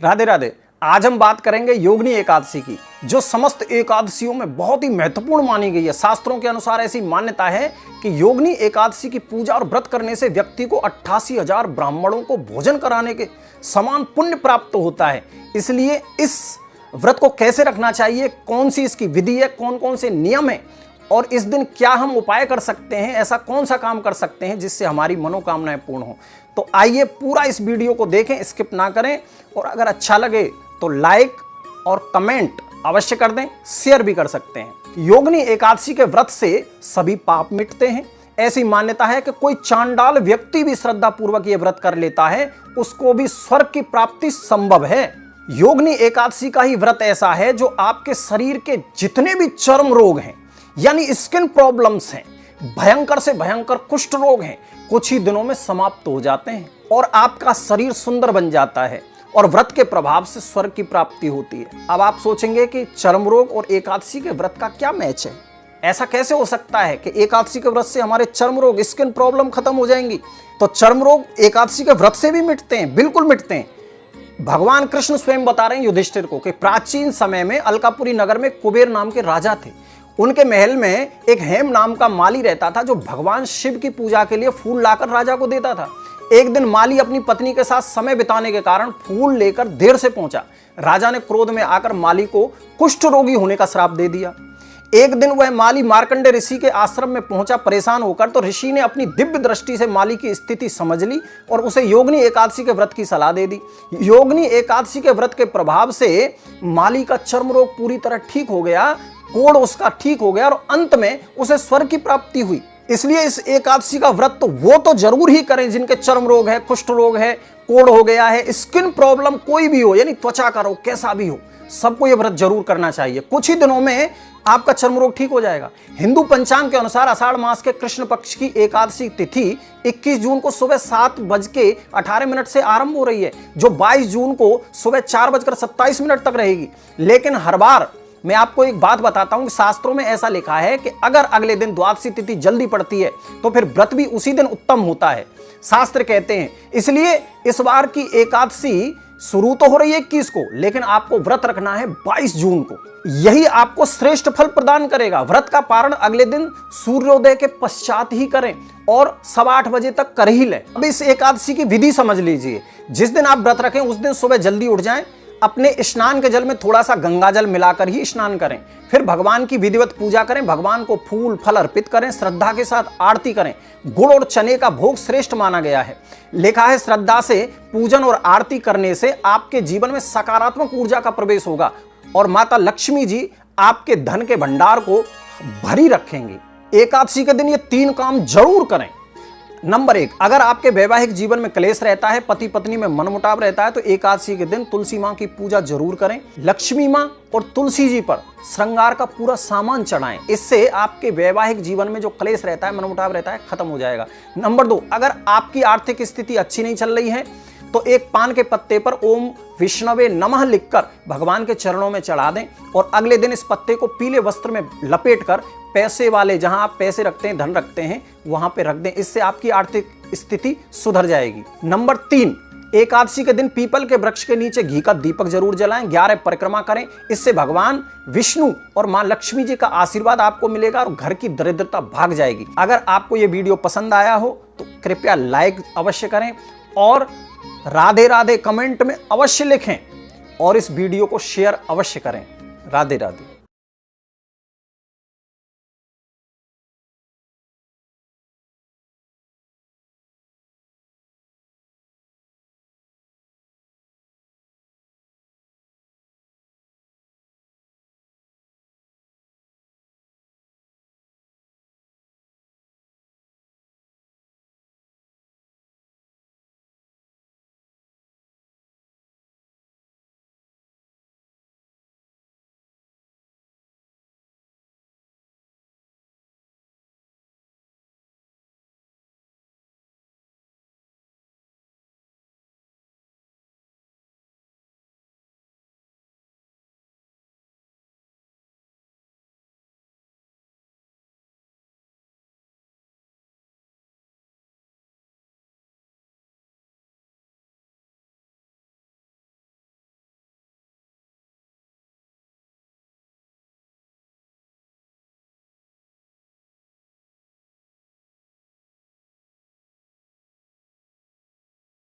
राधे राधे। आज हम बात करेंगे योगिनी एकादशी की, जो समस्त एकादशियों में बहुत ही महत्वपूर्ण मानी गई है। शास्त्रों के अनुसार ऐसी मान्यता है कि योगिनी एकादशी की पूजा और व्रत करने से व्यक्ति को 88,000 ब्राह्मणों को भोजन कराने के समान पुण्य प्राप्त होता है। इसलिए इस व्रत को कैसे रखना चाहिए, कौन सी इसकी विधि है, कौन कौन से नियम है और इस दिन क्या हम उपाय कर सकते हैं, ऐसा कौन सा काम कर सकते हैं जिससे हमारी मनोकामनाएं पूर्ण हो। तो आइए पूरा इस वीडियो को देखें, स्किप ना करें, और अगर अच्छा लगे तो लाइक और कमेंट अवश्य कर दें, शेयर भी कर सकते हैं। योगिनी एकादशी के व्रत से सभी पाप मिटते हैं। ऐसी मान्यता है कि कोई चांडाल व्यक्ति भी श्रद्धा पूर्वक ये व्रत कर लेता है, उसको भी स्वर्ग की प्राप्ति संभव है। योगिनी एकादशी का ही व्रत ऐसा है जो आपके शरीर के जितने भी चर्म रोग हैं, यानी स्किन प्रॉब्लम्स हैं, भयंकर से भयंकर कुष्ठ रोग हैं, कुछ ही दिनों में समाप्त हो जाते हैं और आपका शरीर सुंदर बन जाता है और व्रत के प्रभाव से स्वर्ग की प्राप्ति होती है। अब आप सोचेंगे कि चर्म रोग और एकादशी के व्रत का क्या मैच है, ऐसा कैसे हो सकता है कि एकादशी के व्रत से हमारे चर्म रोग, स्किन प्रॉब्लम खत्म हो जाएंगी। तो चर्म रोग एकादशी के व्रत से भी मिटते हैं, बिल्कुल मिटते हैं। भगवान कृष्ण स्वयं बता रहे हैं युधिष्ठिर को कि प्राचीन समय में अलकापुरी नगर में कुबेर नाम के राजा थे। उनके महल में एक हेम नाम का माली रहता था, जो भगवान शिव की पूजा के लिए फूल लाकर राजा को देता था। एक दिन माली अपनी पत्नी के साथ समय बिताने के कारण फूल लेकर देर से पहुंचा। राजा ने क्रोध में आकर माली को कुष्ठ रोगी होने का श्राप दे दिया। एक दिन वह माली मार्कंडे ऋषि के आश्रम में पहुंचा परेशान होकर, तो ऋषि ने अपनी दिव्य दृष्टि से माली की स्थिति समझ ली और उसे योगिनी एकादशी के व्रत की सलाह दे दी। योगिनी एकादशी के व्रत के प्रभाव से माली का चर्म रोग पूरी तरह ठीक हो गया, कोढ़ उसका ठीक हो गया और अंत में उसे स्वर्ग की प्राप्ति हुई। इसलिए इस एकादशी का व्रत तो वो तो जरूर ही करें जिनके चर्म रोग है, कुष्ठ रोग है, कोढ़ हो गया है, स्किन प्रॉब्लम कोई भी हो, यानी त्वचा का रोग कैसा भी हो, सबको ये व्रत जरूर करना चाहिए। कुछ ही दिनों में आपका चर्म रोग ठीक हो जाएगा। हिंदू पंचांग के अनुसार आषाढ़ मास के कृष्ण पक्ष की एकादशी तिथि 21 जून को सुबह 7:18 से आरंभ हो रही है, जो 22 जून को सुबह 4:27 तक रहेगी। लेकिन हर बार मैं आपको एक बात बताता हूं कि शास्त्रों में ऐसा लिखा है कि अगर अगले दिन द्वादशी तिथि जल्दी पड़ती है तो फिर व्रत भी उसी दिन उत्तम होता है, शास्त्र कहते हैं। इसलिए इस बार की एकादशी शुरू तो हो रही है 21 को, लेकिन आपको व्रत रखना है 22 जून को। यही आपको श्रेष्ठ फल प्रदान करेगा। व्रत का पारण अगले दिन सूर्योदय के पश्चात ही करें और 8:15 बजे तक कर ही लें। अब इस एकादशी की विधि समझ लीजिए। जिस दिन आप व्रत रखें उस दिन सुबह जल्दी उठ जाएं, अपने स्नान के जल में थोड़ा सा गंगा जल मिलाकर ही स्नान करें, फिर भगवान की विधिवत पूजा करें, भगवान को फूल फल अर्पित करें, श्रद्धा के साथ आरती करें। गुड़ और चने का भोग श्रेष्ठ माना गया है। लिखा है श्रद्धा से पूजन और आरती करने से आपके जीवन में सकारात्मक ऊर्जा का प्रवेश होगा और माता लक्ष्मी जी आपके धन के भंडार को भरी रखेंगी। एकादशी के दिन ये 3 काम जरूर करें। नंबर 1, अगर आपके वैवाहिक जीवन में क्लेश रहता है, पति पत्नी में मनमुटाव रहता है, तो एकादशी के दिन तुलसी मां की पूजा जरूर करें। लक्ष्मी मां और तुलसी जी पर श्रृंगार का पूरा सामान चढ़ाएं। इससे आपके वैवाहिक जीवन में जो क्लेश रहता है, मनमुटाव रहता है, खत्म हो जाएगा। नंबर 2, अगर आपकी आर्थिक स्थिति अच्छी नहीं चल रही है तो एक पान के पत्ते पर ओम विष्णवे नमः लिखकर भगवान के चरणों में चढ़ा दें और अगले दिन इस पत्ते को पीले वस्त्र में लपेटकर पैसे वाले, जहां आप पैसे रखते हैं, धन रखते हैं, वहां पे रख दें। इससे आपकी आर्थिक स्थिति सुधर जाएगी। नंबर 3, एकादशी के दिन पीपल के वृक्ष के नीचे घी का दीपक जरूर जलाएं, 11 परिक्रमा करें। इससे भगवान विष्णु और मां लक्ष्मी जी का आशीर्वाद आपको मिलेगा और घर की दरिद्रता भाग जाएगी। अगर आपको यह वीडियो पसंद आया हो तो कृपया लाइक अवश्य करें और राधे राधे कमेंट में अवश्य लिखें और इस वीडियो को शेयर अवश्य करें। राधे राधे।